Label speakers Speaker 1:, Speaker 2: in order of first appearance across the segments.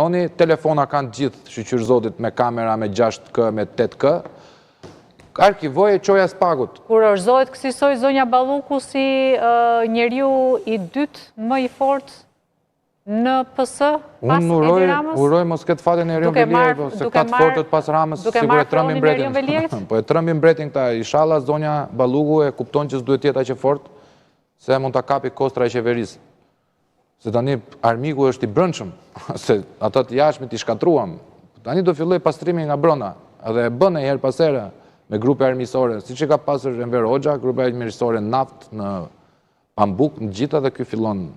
Speaker 1: kamioni, telefona kanë gjithë shqyqyrzotit me kamera, me 6K, me 8K, arkivoje qoja spagut.
Speaker 2: Kurorzohet kësisoj zonja Balluku si njeriu i dytë më i fortë në PS pas Edi Ramës?
Speaker 1: Unë uroj mos këtë fatin e Erion Velieri, se këtë fortët pas Ramës, sigur e trëmbin mbretin. Po e trëmbin mbretin këta, inshallah zonja Balluku e kupton që s'duhet tjeta që fort, se mund të kapi kostra e qeverisë. Se tani armiku është i brëndshëm, se ato të jashmit i shkatruam. Tani do filloj pastrimi nga brenda, edhe e bën e herë pas here me grupe armiqësore, siç e ka pasur Enver Hoxha, grupe armiqësore në naft, në Pambuk, në gjitha dhe ky fillon.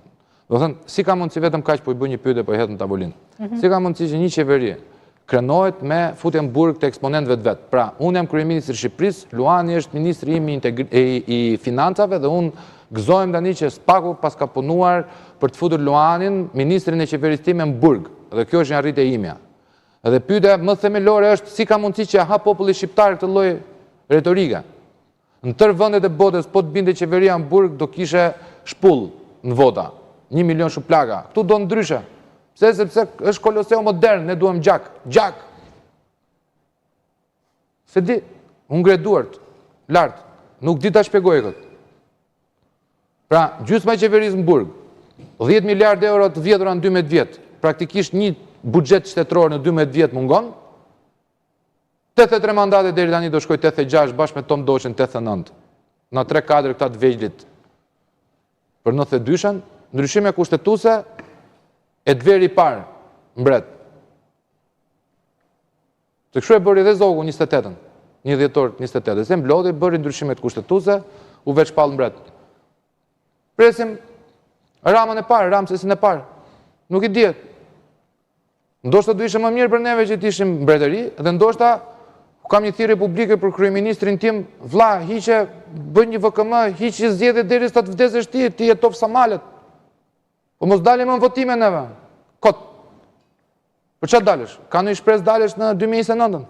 Speaker 1: Do thënë, si ka mundësi vetëm kaq po i bëj një pyetje po i hedh në tavolinë. Si ka mundësi që një qeveri krenohet me futje në burg të eksponentëve të vet. Pra, unë jam kryeministri i Shqipërisë, Luani është ministri im i financave dhe unë gëzohem tani që Spaku pas ka punuar për të futur Luanin, ministrin e qeverisë time në burg. Dhe kjo është një arritje imja. Dhe pyetja më themelore është si ka mundësi që ha populli shqiptar këtë lloj retorike. Në tërë vendet e botës po të binte qeveria në burg do kishe shpull në vota. 1 milion shuplaka. Këtu do ndryshe. Sepse është koloseu modern, ne duam gjak. Gjak! Se di, unë ngre duart, lartë. Nuk di ta shpjegoj këtë. Pra, gjysma e qeverisë në burg, 10 miliard euro të vjetura në 12 vjet, praktikisht një buxhet shtetëror në 12 vjet mungon, 83 mandate deri tani do shkoj 86 bashkë me Tom Doçën 89. Na 3-4 këta të vegjlit për 92-shën, ndryshime kushtetuese e dveri i parë mbret. Se kështu e bëri dhe Zogu 28-ën, 1 dhjetor 28. Se mblodhi, bëri ndryshimet kushtetuese, u veç pall mbret. Presim Ramën e parë, Ramsesin e parë. Nuk i dihet. Ndoshta do ishte më mirë për neve që të ishim mbretëri, dhe ndoshta kam një thirrje publike për kryeministrin tim, vlla, hiqe, bën një VKM, hiqi zgjedhje derisa të vdesësh ti jetof sa malet. Po mos dalim në votime neve. Kot. Për çfarë dalesh? Ka një shpresë dalesh në 2029-ën?